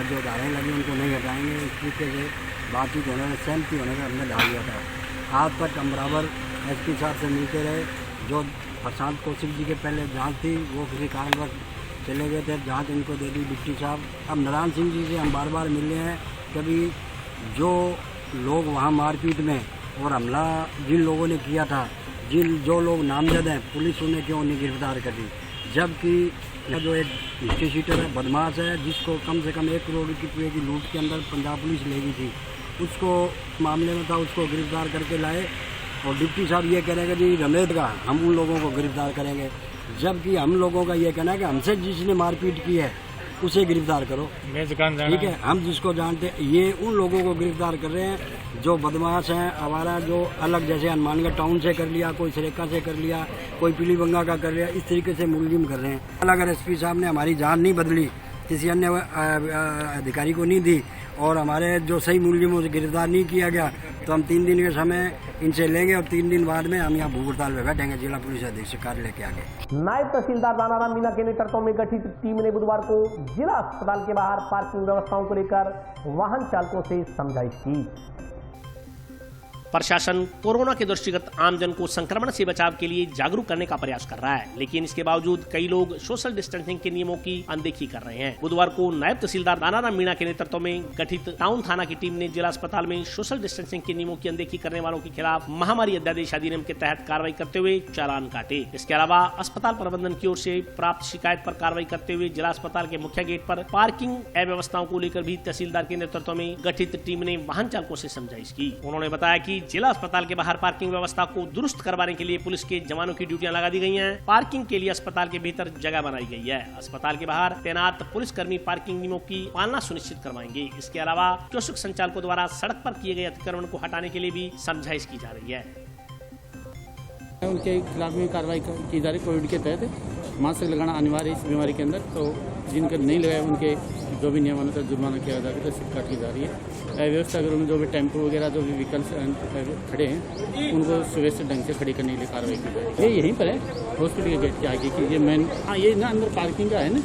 जो धाराएँ लगी उनको नहीं हटाएंगे। इस तरीके से बातचीत होने में सहमति होने में हमने डाल दिया था। आज तक हम बराबर SP साहब से मिलते रहे। जो प्रशांत कौशिक जी के पहले जांच थी वो किसी कारणवश चले गए थे, जांच इनको दे दी डिप्टी साहब। अब नारायण सिंह जी से हम बार बार मिले हैं, कभी जो लोग वहाँ मारपीट में और हमला जिन लोगों ने किया था, जो लोग नामजद हैं, पुलिस उन्हें क्यों नहीं गिरफ्तार कर दी, जबकि जो एक हिस्ट्री शीटर है, बदमाश है, जिसको कम से कम 1 करोड़ रुपये की लूट के अंदर पंजाब पुलिस ले गई थी, उसको मामले में था, उसको गिरफ्तार करके लाए। और डिप्टी साहब ये कह रहे हैं कि जी रमेश का हम उन लोगों को गिरफ्तार करेंगे, जबकि हम लोगों का ये कहना है कि हमसे जिसने मारपीट की है उसे गिरफ्तार करो। ठीक है, हम जिसको जानते हैं, ये उन लोगों को गिरफ्तार कर रहे हैं जो बदमाश हैं, आवारा, जो अलग, जैसे हनुमानगढ़ टाउन से कर लिया, कोई सरेका से कर लिया, कोई पीलीबंगा का कर लिया, इस तरीके से मुलजिम कर रहे हैं। अगर SP साहब ने हमारी जान नहीं बदली, किसी अन्य अधिकारी को नहीं दी और हमारे जो सही मुलजिमों से गिरफ्तार नहीं किया गया, तो हम 3 दिन का समय इनसे लेंगे और 3 दिन बाद में हम यहाँ भूख हड़ताल में बैठेंगे जिला पुलिस अधीक्षक कार्यालय के आगे। नायब तहसीलदार दानाराम मीना के नेतृत्व में गठित टीम ने बुधवार को जिला अस्पताल के बाहर पार्किंग व्यवस्थाओं को लेकर वाहन चालकों से समझाइश की। प्रशासन कोरोना के दृष्टिगत आमजन को संक्रमण से बचाव के लिए जागरूक करने का प्रयास कर रहा है, लेकिन इसके बावजूद कई लोग सोशल डिस्टेंसिंग के नियमों की अनदेखी कर रहे हैं। बुधवार को नायब तहसीलदार दानाराम मीणा के नेतृत्व में गठित टाउन थाना की टीम ने जिला अस्पताल में सोशल डिस्टेंसिंग के नियमों की अनदेखी करने वालों के खिलाफ महामारी अध्यादेश अधिनियम के तहत कार्रवाई करते हुए चालान काटे। इसके अलावा अस्पताल प्रबंधन की ओर से प्राप्त शिकायत पर कार्रवाई करते हुए जिला अस्पताल के मुख्य गेट पर पार्किंग अव्यवस्थाओं को लेकर भी तहसीलदार के नेतृत्व में गठित टीम ने वाहन चालकों से समझाइश की। उन्होंने बताया कि जिला अस्पताल के बाहर पार्किंग व्यवस्था को दुरुस्त करवाने के लिए पुलिस के जवानों की ड्यूटियां लगा दी गई हैं। पार्किंग के लिए अस्पताल के भीतर जगह बनाई गई है। अस्पताल के बाहर तैनात पुलिसकर्मी पार्किंग नियमों की पालना सुनिश्चित करवाएंगे। इसके अलावा कियोस्क संचालकों द्वारा सड़क पर किए गए अतिक्रमण को हटाने के लिए भी समझाइश की जा रही है। उनके खिलाफ में कार्रवाई की जा रही। कोविड के तहत मास्क लगाना अनिवार्य है इस बीमारी के अंदर, तो जिनके नहीं लगाए उनके जो भी नियमानुसार जुर्माना किया जा रहा है, सिक्का की जा रही है। व्यवस्था अगर उनमें जो भी टेम्पो वगैरह जो भी व्हीकल्स खड़े हैं उनको सुव्यवस्थित ढंग से खड़ी करने के लिए कार्रवाई की जाए। ये यहीं पर है हॉस्पिटल के गेट के आगे की ये मेन, हाँ ये ना अंदर पार्किंग का है ना,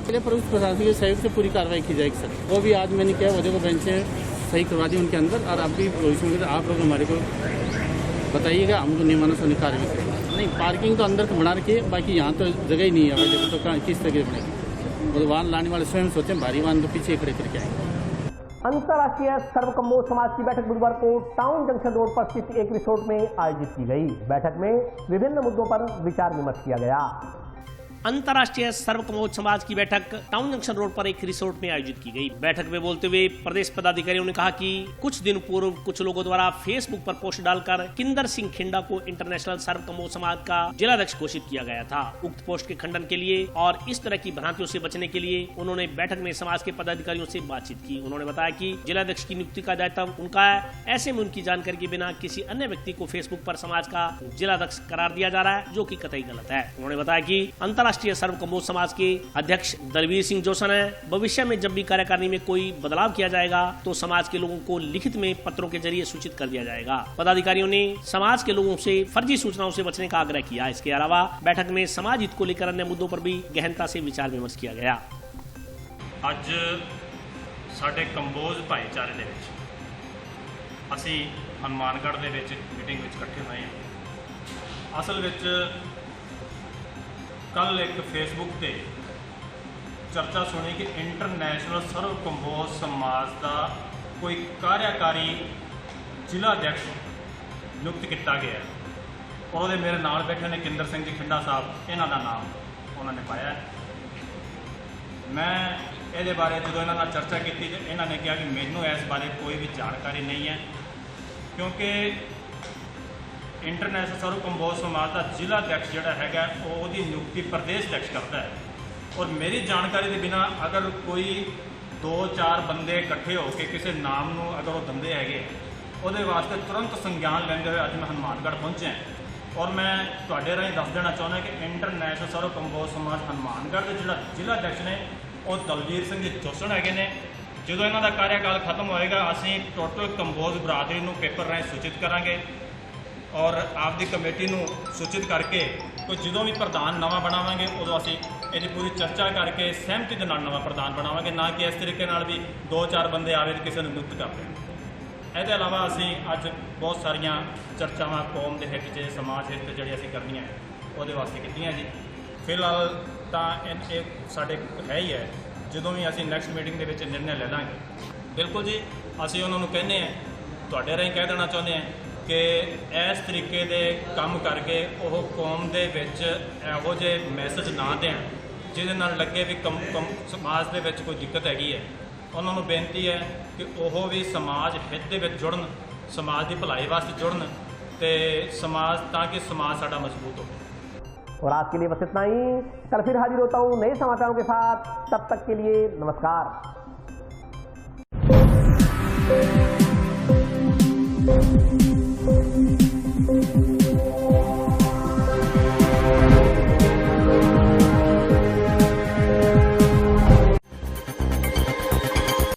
इसलिए पर उस प्रशासन के सहयोग से पूरी कार्रवाई की जाएगी सर। वो भी आज मैंने किया, वजह को बेंच से सही करवा दी उनके अंदर, और अब भी भविष्य में आप लोग हमारे को बताइएगा, हमको नियमानुसार कार्रवाई करेंगे। नहीं पार्किंग तो अंदर बना रखी है, बाकी यहाँ तो जगह ही नहीं है, तो किस तरह बनेगी? वो वाहन लाने वाले स्वयं सोचे भारी वाहन तो पीछे खड़े करके आएंगे। अंतर्राष्ट्रीय सर्वकम्बोज समाज की बैठक बुधवार को टाउन जंक्शन रोड पर स्थित एक रिसोर्ट में आयोजित की गई। बैठक में विभिन्न मुद्दों पर विचार विमर्श किया गया। अंतर्राष्ट्रीय सर्वकम्बोज समाज की बैठक टाउन जंक्शन रोड पर एक रिसोर्ट में आयोजित की गई। बैठक में बोलते हुए प्रदेश पदाधिकारियों ने कहा कि कुछ दिन पूर्व कुछ लोगों द्वारा फेसबुक पर पोस्ट डालकर किंदर सिंह खिंडा को इंटरनेशनल सर्वकम्बोज समाज का जिलाध्यक्ष घोषित किया गया था। उक्त पोस्ट के खंडन के लिए और इस तरह की भ्रांतियों से बचने के लिए उन्होंने बैठक में समाज के पदाधिकारियों से बातचीत की। उन्होंने बताया कि जिलाध्यक्ष की नियुक्ति का दायित्व उनका है, ऐसे में उनकी जानकारी के बिना किसी अन्य व्यक्ति को फेसबुक पर समाज का जिलाध्यक्ष करार दिया जा रहा है, जो कि कतई गलत है। उन्होंने बताया कि अंतर्राष्ट्रीय सर्वकम्बोज समाज के अध्यक्ष दलवीर सिंह जोशन है। भविष्य में जब भी कार्यकारिणी में कोई बदलाव किया जाएगा तो समाज के लोगों को लिखित में पत्रों के जरिए सूचित कर दिया जाएगा। पदाधिकारियों ने समाज के लोगों से फर्जी सूचनाओं से बचने का आग्रह किया। इसके अलावा बैठक में समाज हित को लेकर अन्य मुद्दों पर भी गहनता से विचार विमर्श किया गया। ਅੱਜ ਸਾਡੇ ਕੰਬੋਜ ਭਾਈਚਾਰੇ ਦੇ ਵਿੱਚ ਅਸੀਂ ਹਨੂਮਾਨਗੜ੍ਹ ਦੇ ਵਿੱਚ ਮੀਟਿੰਗ ਵਿੱਚ ਇਕੱਠੇ ਹੋਏ ਹਾਂ। ਅਸਲ ਵਿੱਚ ਕੱਲ ਇੱਕ ਫੇਸਬੁੱਕ ਤੇ ਚਰਚਾ ਸੁਣੀ ਕਿ ਇੰਟਰਨੈਸ਼ਨਲ ਸਰਵ ਕੰਬੋਜ ਸਮਾਜ ਦਾ ਕੋਈ ਕਾਰਿਆਕਾਰੀ ਜ਼ਿਲ੍ਹਾ ਅਧਿਕਸ਼ ਨਿਯੁਕਤ ਕੀਤਾ ਗਿਆ ਔਰ ਉਹਦੇ ਮੇਰੇ ਨਾਲ ਬੈਠੇ ਨੇ ਕਿੰਦਰ ਸਿੰਘ ਜੀ ਖਿੰਡਾ ਸਾਹਿਬ, ਇਹਨਾਂ ਦਾ ਨਾਮ ਉਹਨਾਂ ਨੇ ਪਾਇਆ। ਮੈਂ ਇਹਦੇ ਬਾਰੇ ਜਦੋਂ ਇਹਨਾਂ ਨਾਲ ਚਰਚਾ ਕੀਤੀ ਤੇ ਇਹਨਾਂ ਨੇ ਕਿਹਾ ਕਿ ਮੈਨੂੰ ਇਸ ਬਾਰੇ ਕੋਈ ਵੀ ਜਾਣਕਾਰੀ ਨਹੀਂ ਹੈ, ਕਿਉਂਕਿ ਇੰਟਰਨੈਸ਼ਨਲ ਸਰਵ ਕੰਬੋਜ ਸਮਾਜ ਦਾ ਜ਼ਿਲ੍ਹਾ ਅਧਿਕਸ਼ ਜਿਹੜਾ ਹੈਗਾ ਉਹਦੀ ਨਿਯੁਕਤੀ ਪ੍ਰਦੇਸ਼ ਅਧਿਕਸ਼ ਕਰਦਾ ਹੈ। ਔਰ ਮੇਰੀ ਜਾਣਕਾਰੀ ਦੇ ਬਿਨਾ ਅਗਰ ਕੋਈ 2-4 ਬੰਦੇ ਇਕੱਠੇ ਹੋ ਕੇ ਕਿਸੇ ਨਾਮ ਨੂੰ ਅਗਰ ਉਹ ਦਿੰਦੇ ਹੈਗੇ, ਉਹਦੇ ਵਾਸਤੇ ਤੁਰੰਤ ਸੰਗਿਆਨ ਲੈਂਦੇ ਹੋਏ ਅੱਜ ਮੈਂ ਹਨੂਮਾਨਗੜ੍ਹ ਪਹੁੰਚਿਆ। ਔਰ ਮੈਂ ਤੁਹਾਡੇ ਰਾਹੀਂ ਦੱਸ ਦੇਣਾ ਚਾਹੁੰਦਾ ਕਿ ਇੰਟਰਨੈਸ਼ਨਲ ਸਰਵ ਕੰਬੋਜ ਸਮਾਜ ਹਨੂਮਾਨਗੜ੍ਹ ਦੇ ਜਿਹੜਾ ਜ਼ਿਲ੍ਹਾ ਅਧਿਕਸ਼ ਨੇ ਉਹ ਦਲਵੀਰ ਸਿੰਘ ਜੀ ਜੋਸਣ ਹੈਗੇ ਨੇ। ਜਦੋਂ ਇਹਨਾਂ ਦਾ ਕਾਰਿਆਕਾਲ ਖਤਮ ਹੋਏਗਾ ਅਸੀਂ ਟੋਟਲ ਕੰਬੋਜ ਬਰਾਦਰੀ ਨੂੰ ਪੇਪਰ ਰਾਹੀਂ ਸੂਚਿਤ ਕਰਾਂਗੇ ਔਰ ਆਪਦੀ ਕਮੇਟੀ ਨੂੰ ਸੂਚਿਤ ਕਰਕੇ ਕੋਈ ਜਦੋਂ ਵੀ ਪ੍ਰਧਾਨ ਨਵਾਂ ਬਣਾਵਾਂਗੇ ਉਦੋਂ ਅਸੀਂ ਇਹਦੀ ਪੂਰੀ ਚਰਚਾ ਕਰਕੇ ਸਹਿਮਤੀ ਦੇ ਨਾਲ ਨਵਾਂ ਪ੍ਰਧਾਨ ਬਣਾਵਾਂਗੇ, ਨਾ ਕਿ ਇਸ ਤਰੀਕੇ ਨਾਲ ਵੀ 2-4 ਬੰਦੇ ਆਵੇ ਤੇ ਕਿਸੇ ਨੂੰ ਨਿਯੁਕਤ ਕਰ ਦੇਣ। ਇਹਦੇ ਇਲਾਵਾ ਅਸੀਂ ਅੱਜ ਬਹੁਤ ਸਾਰੀਆਂ ਚਰਚਾਵਾਂ ਕੌਮ ਦੇ ਹਿੱਤ 'ਚ ਸਮਾਜ ਹਿੱਤ ਜਿਹੜੀ ਅਸੀਂ ਕਰਨੀਆਂ ਉਹਦੇ ਵਾਸਤੇ ਕੀਤੀਆਂ ਜੀ। ਫਿਲਹਾਲ ਤਾਂ ਇਹ ਸਾਡੇ ਹੈ ਹੀ ਹੈ, ਜਦੋਂ ਵੀ ਅਸੀਂ ਨੈਕਸਟ ਮੀਟਿੰਗ ਦੇ ਵਿੱਚ ਨਿਰਣੇ ਲੈ ਲਾਂਗੇ। ਬਿਲਕੁਲ ਜੀ, ਅਸੀਂ ਉਹਨਾਂ ਨੂੰ ਕਹਿੰਦੇ ਹਾਂ, ਤੁਹਾਡੇ ਰਾਹੀਂ ਕਹਿ ਦੇਣਾ ਚਾਹੁੰਦੇ ਹਾਂ ਕਿ ਇਸ ਤਰੀਕੇ ਦੇ ਕੰਮ ਕਰਕੇ ਉਹ ਕੌਮ ਦੇ ਵਿੱਚ ਇਹੋ ਜਿਹੇ ਮੈਸੇਜ ਨਾ ਦੇਣ ਜਿਹਦੇ ਨਾਲ ਲੱਗੇ ਵੀ ਸਮਾਜ ਦੇ ਵਿੱਚ ਕੋਈ ਦਿੱਕਤ ਹੈਗੀ ਹੈ। ਉਹਨਾਂ ਨੂੰ ਬੇਨਤੀ ਹੈ ਕਿ ਉਹ ਵੀ ਸਮਾਜ ਹਿੱਤ ਦੇ ਵਿੱਚ ਜੁੜਨ, समाज की भलाई वास्ते जुड़न ते समाज ताकि समाज साडा मजबूत हो। और आज के लिए बस इतना ही। कल फिर हाजिर होता हूँ नए समाचारों के साथ। तब तक के लिए नमस्कार।